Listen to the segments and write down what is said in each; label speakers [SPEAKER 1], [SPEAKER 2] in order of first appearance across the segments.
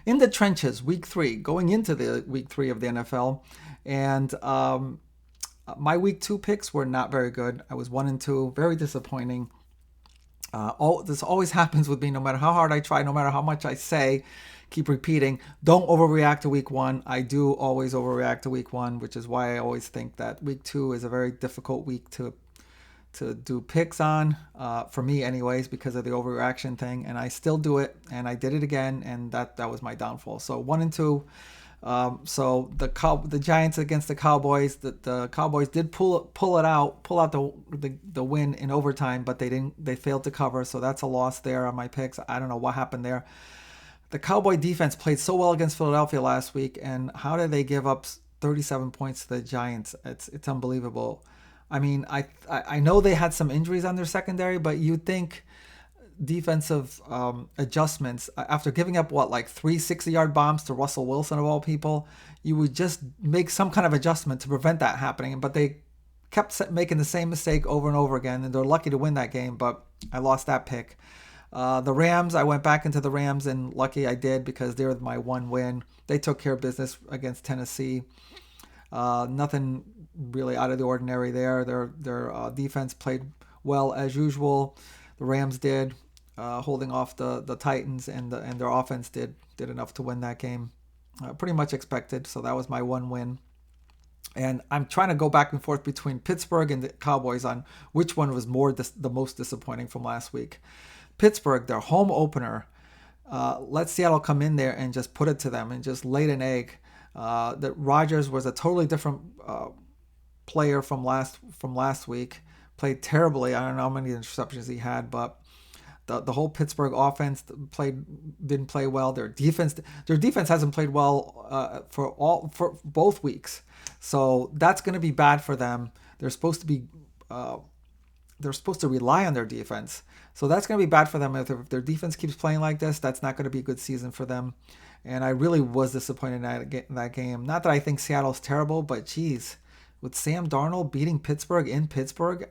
[SPEAKER 1] in the trenches, week 3, going into the week 3 of the NFL. And my week 2 picks were not very good. I was 1-2, very disappointing. This always happens with me, no matter how hard I try, no matter how much I say, keep repeating, don't overreact to week 1. I do always overreact to week 1, which is why I always think that week 2 is a very difficult week to do picks on, for me anyways, because of the overreaction thing. And I still do it, and I did it again, and that was my downfall. So 1-2. So the Giants against the Cowboys, the Cowboys did pull out the win in overtime, but they failed to cover, so that's a loss there on my picks. I don't know what happened there. The Cowboy defense played so well against Philadelphia last week, and how did they give up 37 points to the Giants? It's unbelievable. I mean, I know they had some injuries on their secondary, but you'd think defensive adjustments after giving up like 3 60-yard bombs to Russell Wilson of all people, you would just make some kind of adjustment to prevent that happening. But they kept making the same mistake over and over again, and they're lucky to win that game. But I lost that pick. The Rams, I went back into the Rams, and lucky I did because they're my one win. They took care of business against Tennessee. Nothing really out of the ordinary there. Their defense played well as usual. The Rams did, holding off the Titans, and their offense did enough to win that game. Pretty much expected. So that was my one win. And I'm trying to go back and forth between Pittsburgh and the Cowboys on which one was the most disappointing from last week. Pittsburgh, their home opener, let Seattle come in there and just put it to them and just laid an egg. That Rodgers was a totally different player from last week. Played terribly. I don't know how many interceptions he had, but the whole Pittsburgh offense didn't play well. Their defense hasn't played well for both weeks. So that's going to be bad for them. They're supposed to rely on their defense. So that's going to be bad for them. If their defense keeps playing like this, that's not going to be a good season for them. And I really was disappointed in that game. Not that I think Seattle's terrible, but geez, with Sam Darnold beating Pittsburgh in Pittsburgh,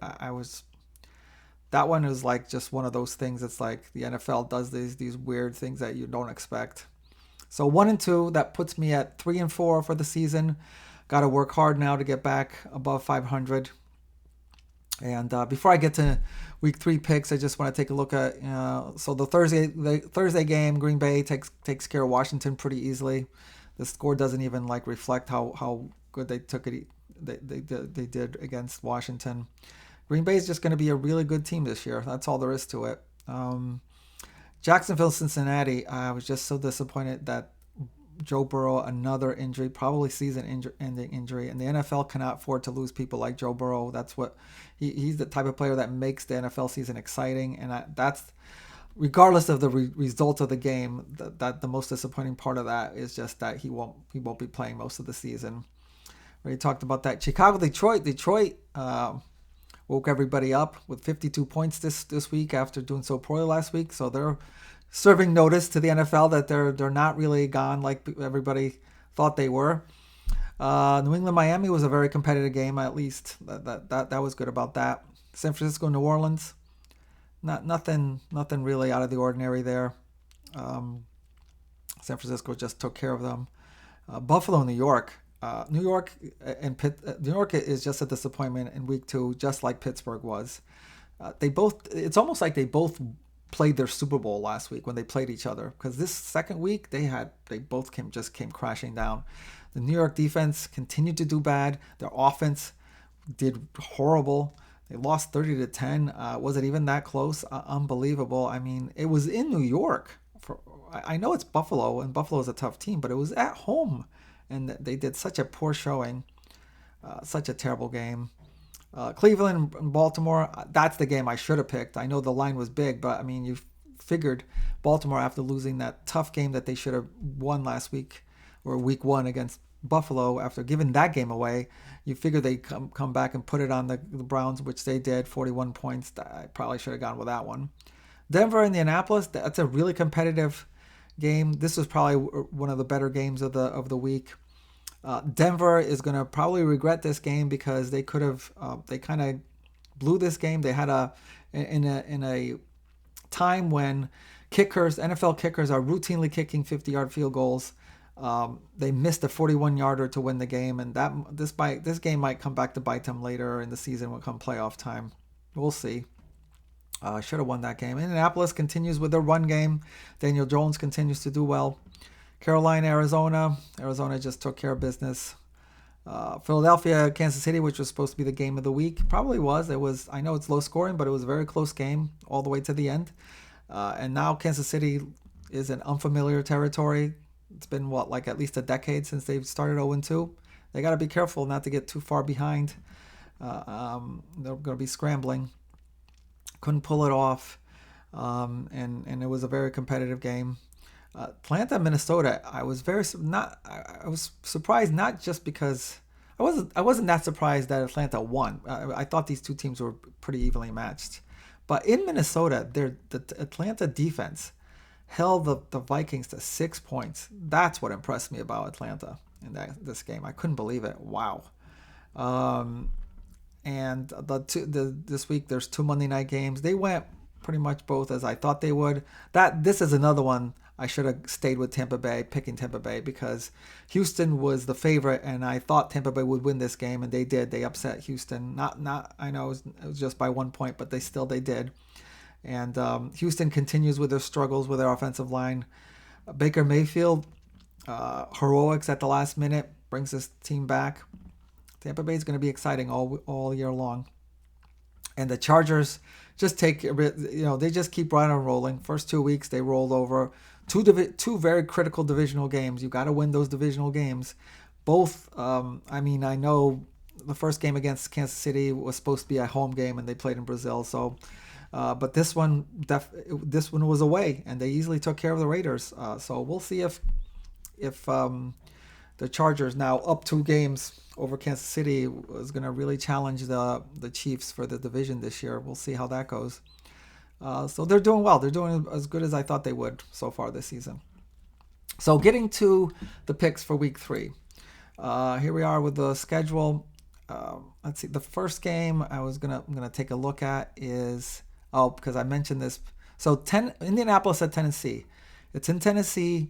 [SPEAKER 1] that one is like just one of those things. It's like the NFL does these weird things that you don't expect. So 1-2, that puts me at 3-4 for the season. Got to work hard now to get back above 500. And before I get to week 3 picks, I just want to take a look at so the Thursday game. Green Bay takes care of Washington pretty easily. The score doesn't even like reflect how good they took it. They did against Washington. Green Bay is just going to be a really good team this year. That's all there is to it. Jacksonville, Cincinnati. I was just so disappointed that Joe Burrow, another injury, probably season-ending injury, and the NFL cannot afford to lose people like Joe Burrow. That's what he's the type of player that makes the NFL season exciting, and that's regardless of the result of the game. That the most disappointing part of that is just that he won't be playing most of the season. We already talked about that. Chicago, Detroit woke everybody up with 52 points this week after doing so poorly last week. So they're serving notice to the NFL that they're not really gone like everybody thought they were. New England, Miami was a very competitive game. At least that was good about that. San Francisco, New Orleans, nothing really out of the ordinary there. San Francisco just took care of them. Buffalo, New York. New York is just a disappointment in week 2, just like Pittsburgh was. It's almost like they both played their Super Bowl last week when they played each other, because this second week they both came crashing down. The New York defense continued to do bad. Their offense did horrible. They lost 30-10. Was it even that close? Unbelievable. I mean, it was in New York. I know it's Buffalo, and Buffalo is a tough team, but it was at home, and they did such a poor showing. Such a terrible game. Cleveland and Baltimore, that's the game I should have picked. I know the line was big, but I mean, you figured Baltimore, after losing that tough game that they should have won last week, or week 1 against Buffalo, after giving that game away, you figure they come back and put it on the Browns, which they did, 41 points. I probably should have gone with that one. Denver, Indianapolis, that's a really competitive game. This was probably one of the better games of the week. Denver is going to probably regret this game because they could have they kind of blew this game. They had in a time when Kickers, NFL kickers are routinely kicking 50-yard field goals. They missed a 41-yarder to win the game, and this game might come back to bite them later in the season when come playoff time. We'll see. Should have won that game. Indianapolis continues with their run game. Daniel Jones continues to do well. Carolina, Arizona. Arizona just took care of business. Philadelphia, Kansas City, which was supposed to be the game of the week, probably was. It was. I know it's low scoring, but it was a very close game all the way to the end. And now Kansas City is in unfamiliar territory. It's been like at least a decade since they've started 0-2. They got to be careful not to get too far behind. They're going to be scrambling. Couldn't pull it off, and it was a very competitive game. Atlanta, Minnesota. I was surprised, not just because I wasn't that surprised that Atlanta won. I thought these two teams were pretty evenly matched, but in Minnesota, the Atlanta defense held the Vikings to 6 points. That's what impressed me about Atlanta in this game. I couldn't believe it. Wow. And this week there's 2 Monday night games. They went pretty much both as I thought they would. This is another one I should have stayed with Tampa Bay, picking Tampa Bay, because Houston was the favorite, and I thought Tampa Bay would win this game, and they did. They upset Houston. Not I know it was just by 1 point, but they did. And Houston continues with their struggles with their offensive line. Baker Mayfield, heroics at the last minute, brings this team back. Tampa Bay is going to be exciting all year long. And the Chargers they just keep right on rolling. First 2 weeks they rolled over. Two very critical divisional games. You got to win those divisional games. Both. I know the first game against Kansas City was supposed to be a home game, and they played in Brazil. So, but this one was away, and they easily took care of the Raiders. So we'll see if the Chargers, now up 2 games over Kansas City, is going to really challenge the Chiefs for the division this year. We'll see how that goes. So they're doing well. They're doing as good as I thought they would so far this season. So getting to the picks for week 3. Here we are with the schedule. Let's see. The first game I'm gonna take a look at is because I mentioned this. So Indianapolis at Tennessee. It's in Tennessee.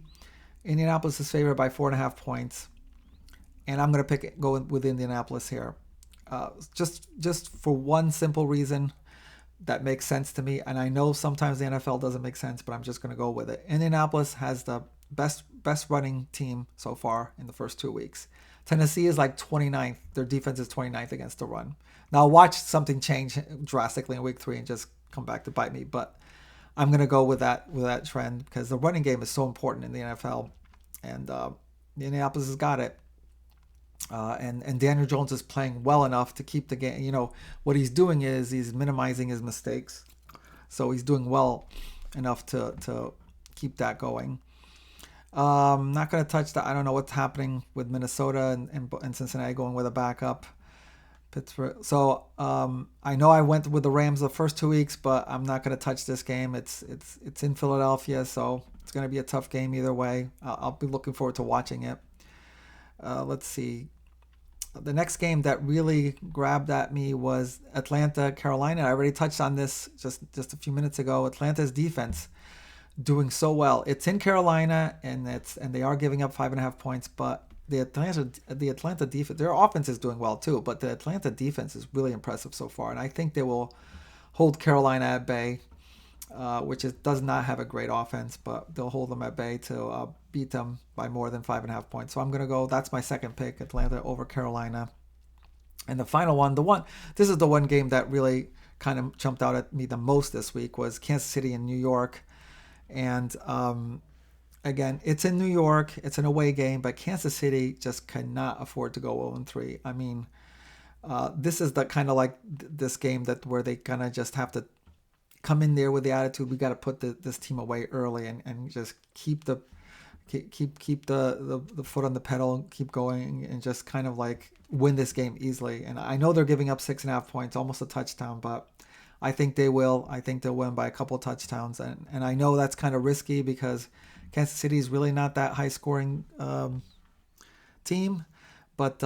[SPEAKER 1] Indianapolis is favored by 4.5 points, and I'm gonna go with Indianapolis here, just for one simple reason that makes sense to me. And I know sometimes the NFL doesn't make sense, but I'm just gonna go with it. Indianapolis has the best running team so far in the first 2 weeks. Tennessee is like 29th. Their defense is 29th against the run. Now watch something change drastically in week 3 and just come back to bite me. But I'm gonna go with that trend because the running game is so important in the NFL, and Indianapolis has got it. And Daniel Jones is playing well enough to keep the game. You know what he's doing is he's minimizing his mistakes, so he's doing well enough to keep that going. Not going to touch that. I don't know what's happening with Minnesota and Cincinnati going with a backup. Pittsburgh. So I know I went with the Rams the first 2 weeks, but I'm not going to touch this game. It's in Philadelphia, so it's going to be a tough game either way. I'll be looking forward to watching it. Let's see. The next game that really grabbed at me was Atlanta, Carolina. I already touched on this just a few minutes ago. Atlanta's defense doing so well. It's in Carolina, and they are giving up 5.5 points, but the Atlanta defense, their offense is doing well too, but the Atlanta defense is really impressive so far, and I think they will hold Carolina at bay, which does not have a great offense, but they'll hold them at bay to beat them by more than 5.5 points. So I'm going to go, that's my second pick, Atlanta over Carolina. And the final one, this is the one game that really kind of jumped out at me the most this week, was Kansas City and New York. And again, it's in New York, it's an away game, but Kansas City just cannot afford to go 0-3. I mean, this is the kind of like this game where they kind of just have to come in there with the attitude, we got to put this team away early and just keep the foot on the pedal, keep going, and just kind of like win this game easily. And I know they're giving up 6.5 points, almost a touchdown, but I think they will. I think they'll win by a couple of touchdowns. And I know that's kind of risky because Kansas City is really not that high-scoring team. But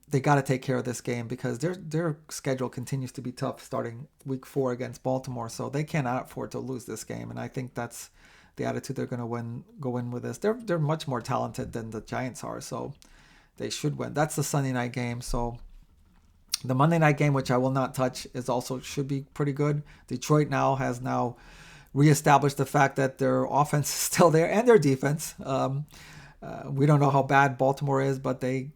[SPEAKER 1] they got to take care of this game because their schedule continues to be tough starting week 4 against Baltimore. So they cannot afford to lose this game. And I think that's the attitude they're going to go in with this. They're much more talented than the Giants are, so they should win. That's the Sunday night game. So the Monday night game, which I will not touch, is also should be pretty good. Detroit has reestablished the fact that their offense is still there and their defense. We don't know how bad Baltimore is, but they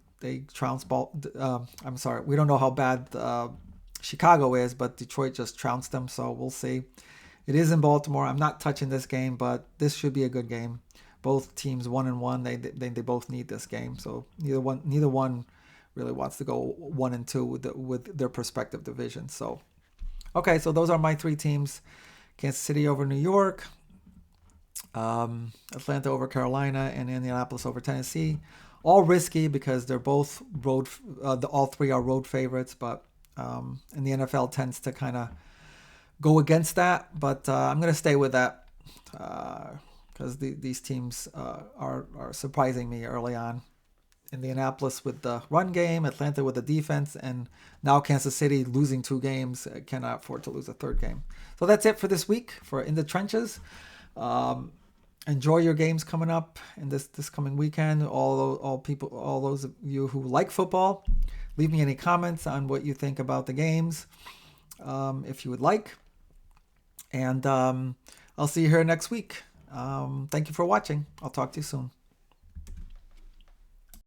[SPEAKER 1] trounced I'm sorry, we don't know how bad Chicago is, but Detroit just trounced them. So we'll see. It is in Baltimore. I'm not touching this game, but this should be a good game. Both teams 1-1. They both need this game. So neither one really wants to go 1-2 with their respective divisions. So okay, so those are my three teams: Kansas City over New York, Atlanta over Carolina, and Indianapolis over Tennessee. All risky because they're both road. All three are road favorites, but and the NFL tends to kind of go against that. But I'm going to stay with that because these teams are surprising me early on. Indianapolis with the run game, Atlanta with the defense, and now Kansas City losing 2 games, cannot afford to lose a third game. So that's it for this week for In the Trenches. Enjoy your games coming up in this coming weekend. All those of you who like football, leave me any comments on what you think about the games, if you would like. And I'll see you here next week. Thank you for watching. I'll talk to you soon.